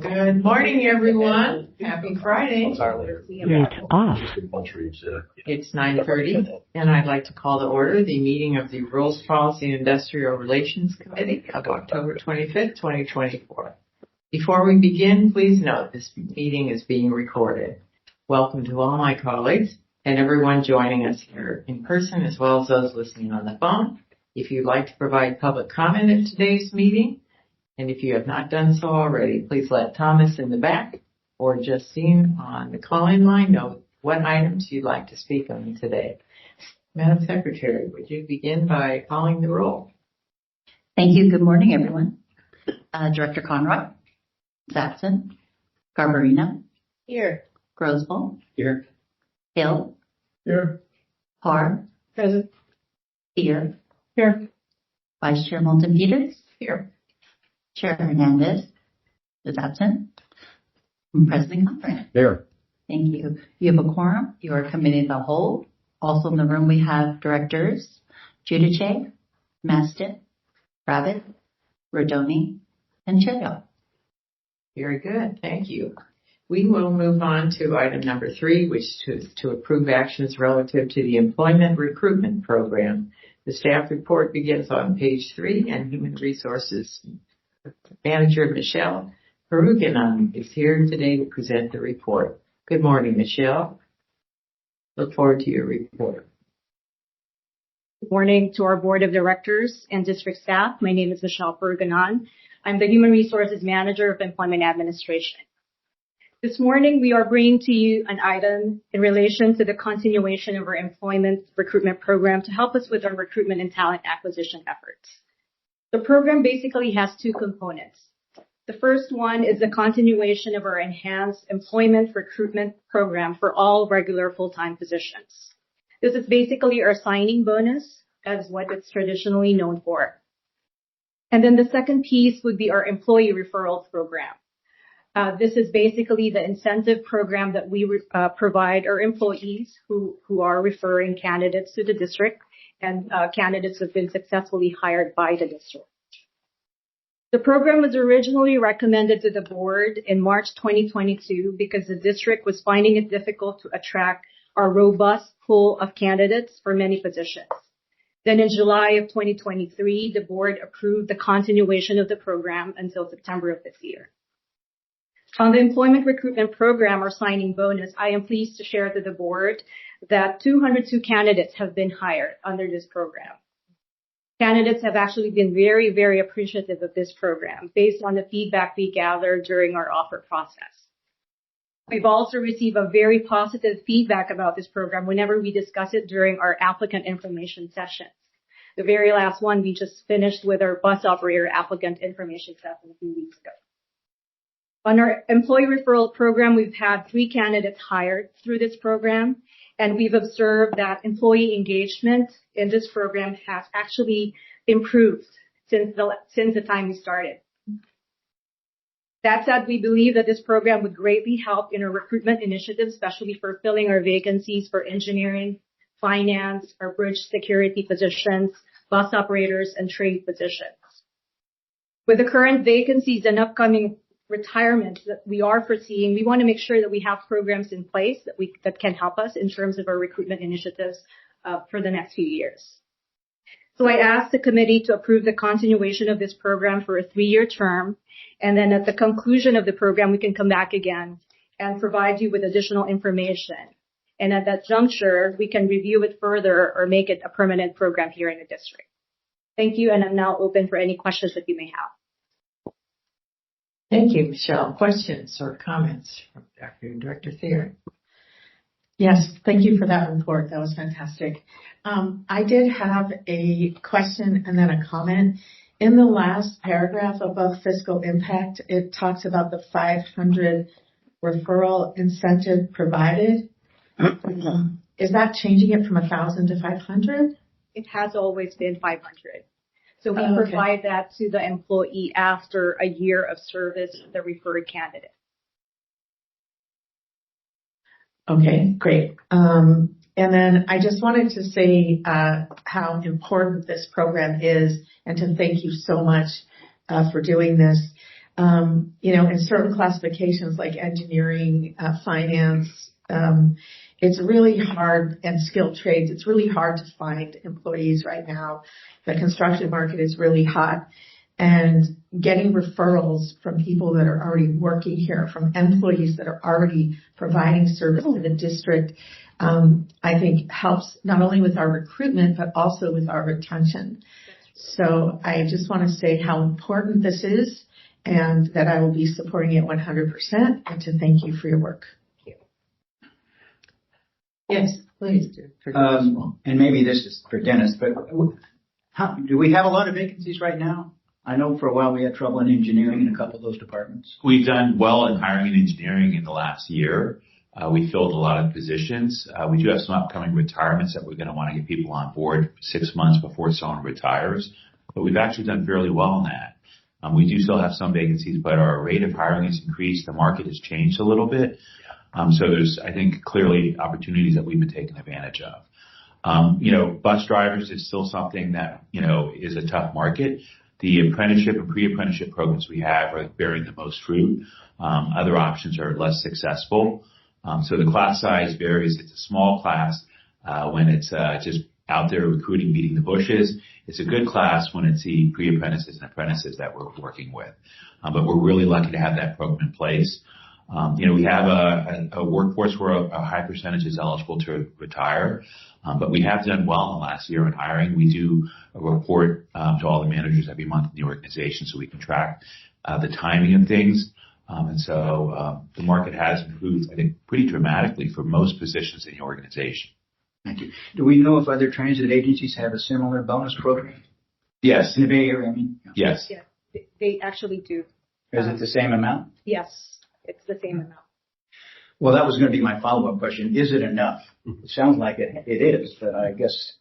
Good morning, everyone. Happy Friday. It's off. It's 9:30, and I'd like to call to order the meeting of the Rules, Policy, and Industrial Relations Committee of October 25th, 2024. Before we begin, please note this meeting is being recorded. Welcome to all my colleagues and everyone joining us here in person, as well as those listening on the phone. If you'd like to provide public comment at today's meeting, and if you have not done so already, please let Thomas in the back or Justine on the call-in line know what items you'd like to speak on today. Madam Secretary, would you begin by calling the roll? Thank you. Good morning, everyone. Director Conroy, Saxon, Garbarino. Here. Grosboll. Here. Hill. Here. Parr. Present. Here. Here. Vice Chair Moulton Peters. Here. Chair Hernandez is absent. And President Conroy. There. Thank you. You have a quorum. You are committee of the whole. Also in the room we have directors Giudice, Mastin, Rabbit, Rodoni, and Cheryl. Very good. Thank you. We will move on to item number 3, which is to approve actions relative to the Employment Recruitment Program. The staff report begins on page 3, and Human Resources Manager Michelle Peruginan is here today to present the report. Good morning, Michelle. Look forward to your report. Good morning to our board of directors and district staff. My name is Michelle Peruginan. I'm the Human Resources Manager of Employment Administration. This morning, we are bringing to you an item in relation to the continuation of our employment recruitment program to help us with our recruitment and talent acquisition efforts. The program basically has 2 components. The first one is the continuation of our enhanced employment recruitment program for all regular full-time positions. This is basically our signing bonus, as what it's traditionally known for. And then the second piece would be our employee referral program. This is basically the incentive program that we provide our employees who are referring candidates to the district, and candidates have been successfully hired by the district. The program was originally recommended to the board in March 2022 because the district was finding it difficult to attract a robust pool of candidates for many positions. Then in July of 2023, the board approved the continuation of the program until September of this year. On the employment recruitment program or signing bonus, I am pleased to share to the board that 202 candidates have been hired under this program. Candidates have actually been very, very appreciative of this program based on the feedback we gathered during our offer process. We've also received a very positive feedback about this program whenever we discuss it during our applicant information sessions. The very last one we just finished with our bus operator applicant information session a few weeks ago. On our employee referral program, we've had 3 candidates hired through this program, and we've observed that employee engagement in this program has actually improved since the time we started. That said, we believe that this program would greatly help in our recruitment initiatives, especially for filling our vacancies for engineering, finance, our bridge security positions, bus operators, and trade positions. With the current vacancies and upcoming retirement that we are foreseeing, we want to make sure that we have programs in place that can help us in terms of our recruitment initiatives for the next few years. So I asked the committee to approve the continuation of this program for a 3-year term, and then at the conclusion of the program, we can come back again and provide you with additional information. And at that juncture, we can review it further or make it a permanent program here in the district. Thank you, and I'm now open for any questions that you may have. Thank you, Michelle. Questions or comments from Director Thayer? Yes, thank you for that report. That was fantastic. I did have a question and then a comment. In the last paragraph above fiscal impact, it talks about the 500 referral incentive provided. Is that changing it from 1,000 to 500? It has always been 500. So we provide that to the employee after a year of service of the referred candidate. Okay, great. And then I just wanted to say how important this program is and to thank you so much for doing this. In certain classifications like engineering, finance, it's really hard, and skilled trades, it's really hard to find employees right now. The construction market is really hot, and getting referrals from people that are already working here, from employees that are already providing service to the district, I think helps not only with our recruitment, but also with our retention. So I just want to say how important this is, and that I will be supporting it 100%, and to thank you for your work. Yes, please. And maybe this is for Dennis, but do we have a lot of vacancies right now? I know for a while we had trouble in engineering in a couple of those departments. We've done well in hiring and engineering in the last year. We filled a lot of positions. We do have some upcoming retirements that we're going to want to get people on board 6 months before someone retires. But we've actually done fairly well in that. We do still have some vacancies, but our rate of hiring has increased. The market has changed a little bit. So there's, I think, clearly opportunities that we've been taking advantage of. Bus drivers is still something that, is a tough market. The apprenticeship and pre-apprenticeship programs we have are bearing the most fruit. Other options are less successful. So the class size varies. It's a small class when it's just out there recruiting, beating the bushes. It's a good class when it's the pre-apprentices and apprentices that we're working with. But we're really lucky to have that program in place. We have a workforce where a high percentage is eligible to retire. But we have done well in the last year in hiring. We do a report to all the managers every month in the organization so we can track the timing of things. And so the market has improved, I think, pretty dramatically for most positions in the organization. Thank you. Do we know if other transit agencies have a similar bonus program? Yes. In the Bay Area, I mean? Yes. Yeah, they actually do. Is it the same amount? Yes, it's the same amount. Well, that was going to be my follow-up question. Is it enough? It sounds like it is, but I guess,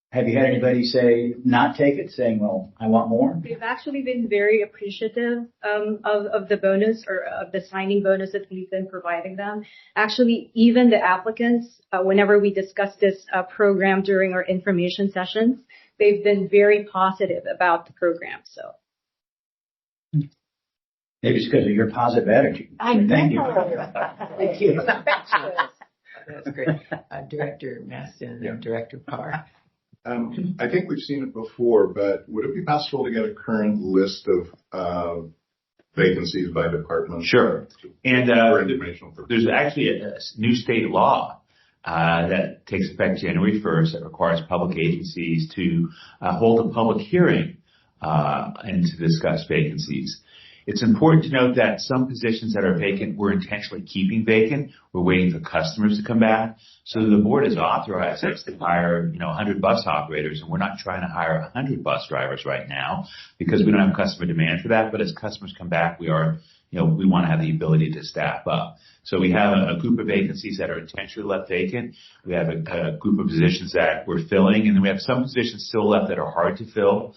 have you had anybody say not take it, saying, well, I want more? They've actually been very appreciative of the bonus, or of the signing bonus that we've been providing them. Actually, even the applicants, whenever we discuss this program during our information sessions, they've been very positive about the program. So Maybe it's because of your positive attitude. Thank you. Thank you. That's great. Director Maston and Director Parr. I think we've seen it before, but would it be possible to get a current list of vacancies by department? Sure. And for informational purposes. there's actually a new state law that takes effect January 1st that requires public agencies to hold a public hearing and to discuss vacancies. It's important to note that some positions that are vacant, we're intentionally keeping vacant. We're waiting for customers to come back. So the board has authorized us to hire, 100 bus operators, and we're not trying to hire 100 bus drivers right now because we don't have customer demand for that. But as customers come back, we want to have the ability to staff up. So we have a group of vacancies that are intentionally left vacant. We have a group of positions that we're filling, and then we have some positions still left that are hard to fill.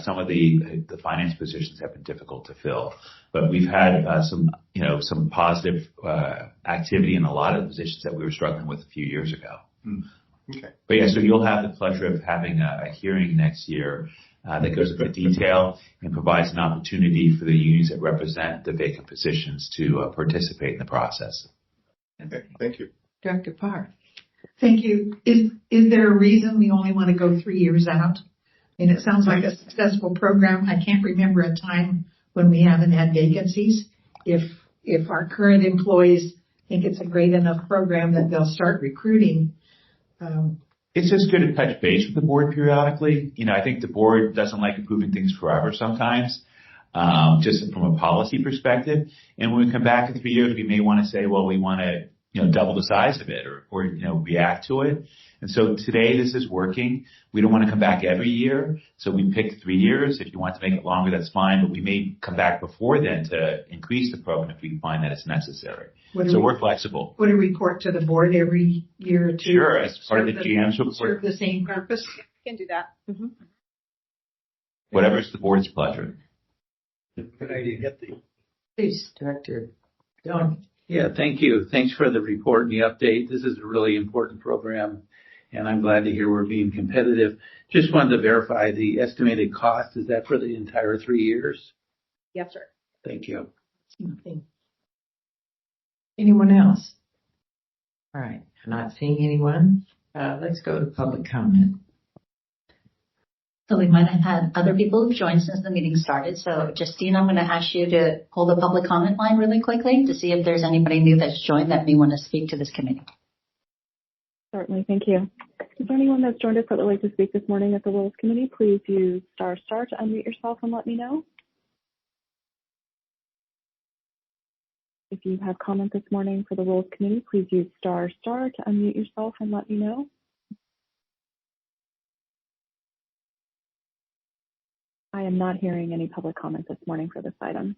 Some of the finance positions have been difficult to fill, but we've had some positive activity in a lot of the positions that we were struggling with a few years ago. Okay. But yeah, so you'll have the pleasure of having a hearing next year that goes into detail and provides an opportunity for the unions that represent the vacant positions to participate in the process. Okay. Thank you. Director Parr. Thank you. Is there a reason we only want to go 3 years out? And it sounds like a successful program. I can't remember a time when we haven't had vacancies. If our current employees think it's a great enough program that they'll start recruiting. It's just good to touch base with the board periodically. I think the board doesn't like approving things forever sometimes, just from a policy perspective. And when we come back in 3 years, we may want to say, well, we want to, double the size of it or react to it. And so today this is working. We don't want to come back every year. So we picked 3 years. If you want to make it longer, that's fine. But we may come back before then to increase the program if we find that it's necessary. So we're flexible. Would it report to the board every year or two? Sure, as part of the GM's report. Serve the same purpose? we can do that. Mm-hmm. Whatever's the board's pleasure. Good idea. Please, Director Don. Yeah, thank you. Thanks for the report and the update. This is a really important program, and I'm glad to hear we're being competitive. Just wanted to verify the estimated cost. Is that for the entire 3 years? Yes, sir. Thank you. Anyone else? All right, I'm not seeing anyone. Let's go to public comment. So we might have had other people who've joined since the meeting started. So Justine, I'm going to ask you to hold the public comment line really quickly to see if there's anybody new that's joined that may want to speak to this committee. Certainly, thank you. Is there anyone that's joined us that would like to speak this morning at the Rules Committee? Please use ** to unmute yourself and let me know. If you have comment this morning for the Rules Committee, please use ** to unmute yourself and let me know. I am not hearing any public comment this morning for this item.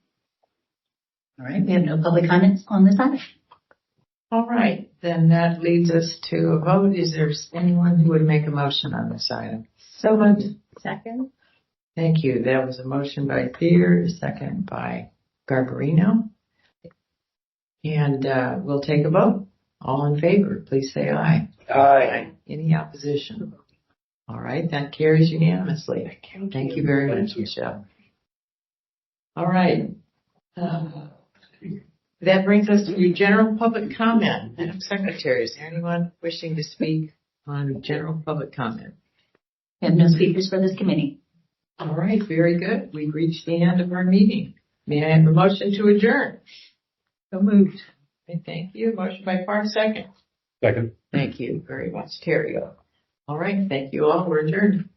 All right, we have no public comments on this item. All right, then that leads us to a vote. Is there anyone who would make a motion on this item? So moved. Second. Thank you. That was a motion by Peter, a second by Garbarino. And we'll take a vote. All in favor, please say aye. Aye. Any opposition? All right, that carries unanimously. Thank you very much, Michelle. All right. That brings us to general public comment. Madam Secretary, is there anyone wishing to speak on general public comment? We have no speakers for this committee. All right, very good. We've reached the end of our meeting. May I have a motion to adjourn? So moved. Okay, thank you. Motion by Park, second. Second. Thank you very much, Terrio. All right, thank you all. We're adjourned.